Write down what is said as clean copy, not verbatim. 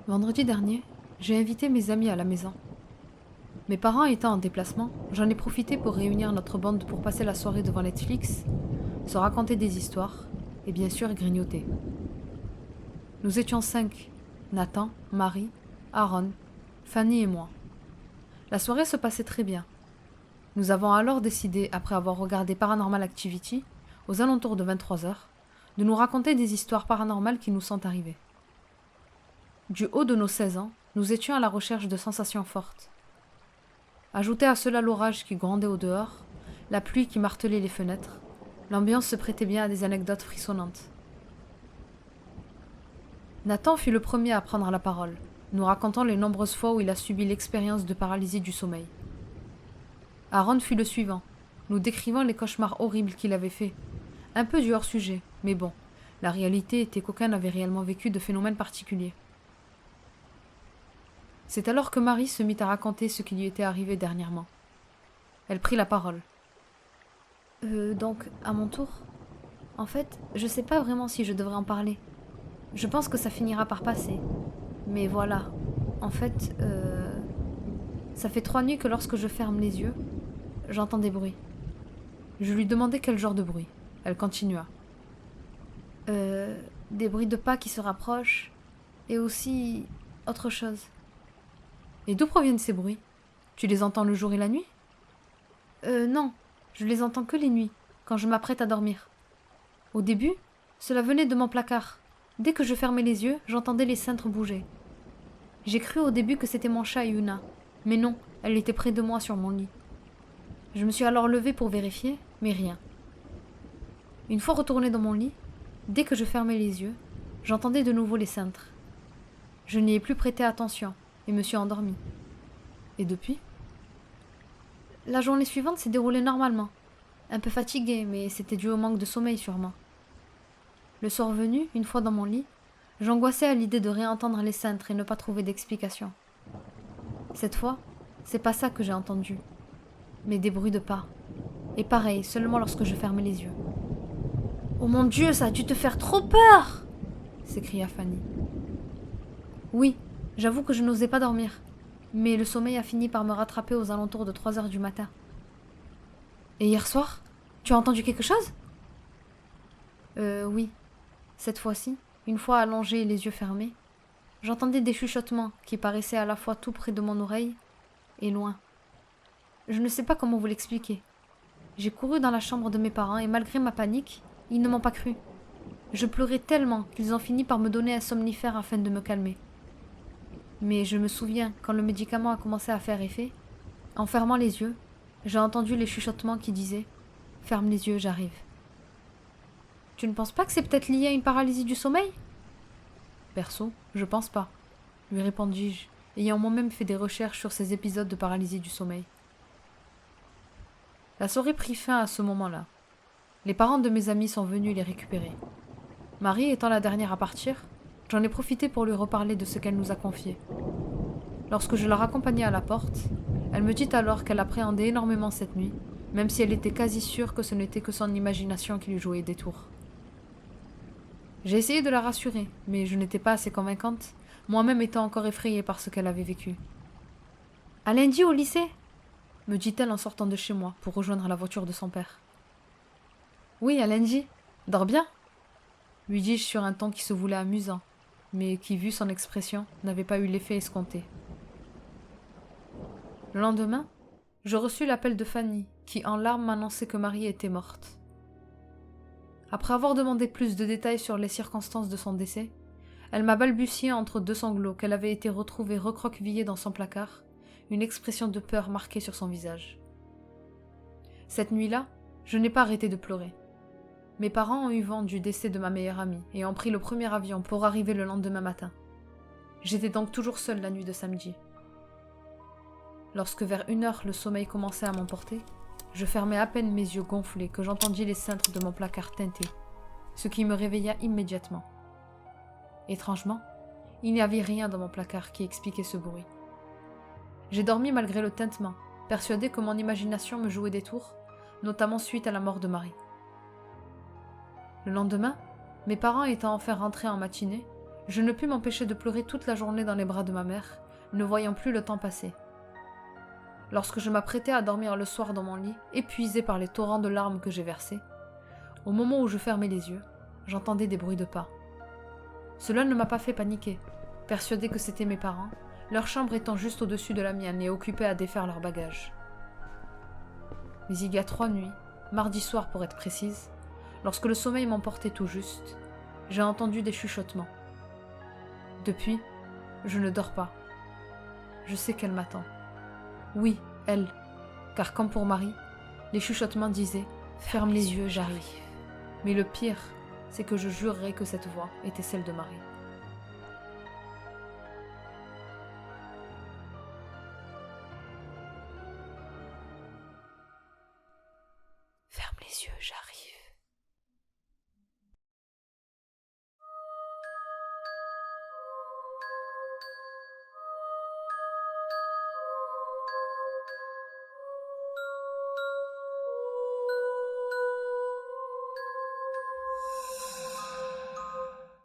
Vendredi dernier, j'ai invité mes amis à la maison. Mes parents étant en déplacement, j'en ai profité pour réunir notre bande pour passer la soirée devant Netflix, se raconter des histoires et bien sûr grignoter. Nous étions 5, Nathan, Marie, Aaron, Fanny et moi. La soirée se passait très bien. Nous avons alors décidé, après avoir regardé Paranormal Activity, aux alentours de 23h, de nous raconter des histoires paranormales qui nous sont arrivées. Du haut de nos 16 ans, nous étions à la recherche de sensations fortes. Ajoutez à cela l'orage qui grondait au dehors, la pluie qui martelait les fenêtres, l'ambiance se prêtait bien à des anecdotes frissonnantes. Nathan fut le premier à prendre la parole, nous racontant les nombreuses fois où il a subi l'expérience de paralysie du sommeil. Aaron fut le suivant, nous décrivant les cauchemars horribles qu'il avait faits. Un peu du hors-sujet, mais bon, la réalité était qu'aucun n'avait réellement vécu de phénomène particulier. C'est alors que Marie se mit à raconter ce qui lui était arrivé dernièrement. Elle prit la parole. Donc, à mon tour. En fait, je sais pas vraiment si je devrais en parler. Je pense que ça finira par passer. Mais voilà. En fait, ça fait 3 nuits que lorsque je ferme les yeux, j'entends des bruits. Je lui demandai quel genre de bruit. Elle continua. Des bruits de pas qui se rapprochent. Et aussi autre chose. Et d'où proviennent ces bruits? Tu les entends le jour et la nuit? Non. Je les entends que les nuits, quand je m'apprête à dormir. Au début, cela venait de mon placard. Dès que je fermais les yeux, j'entendais les cintres bouger. J'ai cru au début que c'était mon chat Yuna, mais non, elle était près de moi sur mon lit. Je me suis alors levée pour vérifier, mais rien. Une fois retournée dans mon lit, dès que je fermais les yeux, j'entendais de nouveau les cintres. Je n'y ai plus prêté attention et me suis endormie. Et depuis? La journée suivante s'est déroulée normalement. Un peu fatiguée, mais c'était dû au manque de sommeil sûrement. Le soir venu, une fois dans mon lit, j'angoissais à l'idée de réentendre les cintres et ne pas trouver d'explication. Cette fois, c'est pas ça que j'ai entendu, mais des bruits de pas. Et pareil, seulement lorsque je fermais les yeux. Oh mon Dieu, ça a dû te faire trop peur! S'écria Fanny. Oui, j'avoue que je n'osais pas dormir, mais le sommeil a fini par me rattraper aux alentours de 3h du matin. Et hier soir, tu as entendu quelque chose? Oui. Cette fois-ci, une fois allongée et les yeux fermés, j'entendais des chuchotements qui paraissaient à la fois tout près de mon oreille et loin. Je ne sais pas comment vous l'expliquer. J'ai couru dans la chambre de mes parents et malgré ma panique, ils ne m'ont pas cru. Je pleurais tellement qu'ils ont fini par me donner un somnifère afin de me calmer. Mais je me souviens, quand le médicament a commencé à faire effet, en fermant les yeux, j'ai entendu les chuchotements qui disaient « Ferme les yeux, j'arrive ». Tu ne penses pas que c'est peut-être lié à une paralysie du sommeil? Perso, je pense pas, lui répondis-je, ayant moi-même fait des recherches sur ces épisodes de paralysie du sommeil. La soirée prit fin à ce moment-là. Les parents de mes amis sont venus les récupérer. Marie étant la dernière à partir, j'en ai profité pour lui reparler de ce qu'elle nous a confié. Lorsque je la raccompagnai à la porte, elle me dit alors qu'elle appréhendait énormément cette nuit, même si elle était quasi sûre que ce n'était que son imagination qui lui jouait des tours. J'ai essayé de la rassurer, mais je n'étais pas assez convaincante, moi-même étant encore effrayée par ce qu'elle avait vécu. À lundi au lycée? Me dit-elle en sortant de chez moi pour rejoindre la voiture de son père. Oui, à lundi. Dors bien? Lui dis-je sur un ton qui se voulait amusant, mais qui, vu son expression, n'avait pas eu l'effet escompté. Le lendemain, je reçus l'appel de Fanny, qui en larmes m'annonçait que Marie était morte. Après avoir demandé plus de détails sur les circonstances de son décès, elle m'a balbutié entre deux sanglots qu'elle avait été retrouvée recroquevillée dans son placard, une expression de peur marquée sur son visage. Cette nuit-là, je n'ai pas arrêté de pleurer. Mes parents ont eu vent du décès de ma meilleure amie et ont pris le premier avion pour arriver le lendemain matin. J'étais donc toujours seule la nuit de samedi. Lorsque vers 1h le sommeil commençait à m'emporter, je fermais à peine mes yeux gonflés que j'entendis les cintres de mon placard tinter, ce qui me réveilla immédiatement. Étrangement, il n'y avait rien dans mon placard qui expliquait ce bruit. J'ai dormi malgré le tintement, persuadée que mon imagination me jouait des tours, notamment suite à la mort de Marie. Le lendemain, mes parents étant enfin rentrés en matinée, Je ne pus m'empêcher de pleurer toute la journée dans les bras de ma mère, ne voyant plus le temps passer. Lorsque je m'apprêtais à dormir le soir dans mon lit, épuisé par les torrents de larmes que j'ai versés, au moment où je fermais les yeux, j'entendais des bruits de pas. Cela ne m'a pas fait paniquer, persuadé que c'étaient mes parents, leur chambre étant juste au-dessus de la mienne et occupée à défaire leurs bagages. Mais il y a 3 nuits, mardi soir pour être précise, lorsque le sommeil m'emportait tout juste, j'ai entendu des chuchotements. Depuis, je ne dors pas. Je sais qu'elle m'attend. Oui, elle, car comme pour Marie, les chuchotements disaient « Ferme les yeux, j'arrive ». Mais le pire, c'est que je jurerais que cette voix était celle de Marie.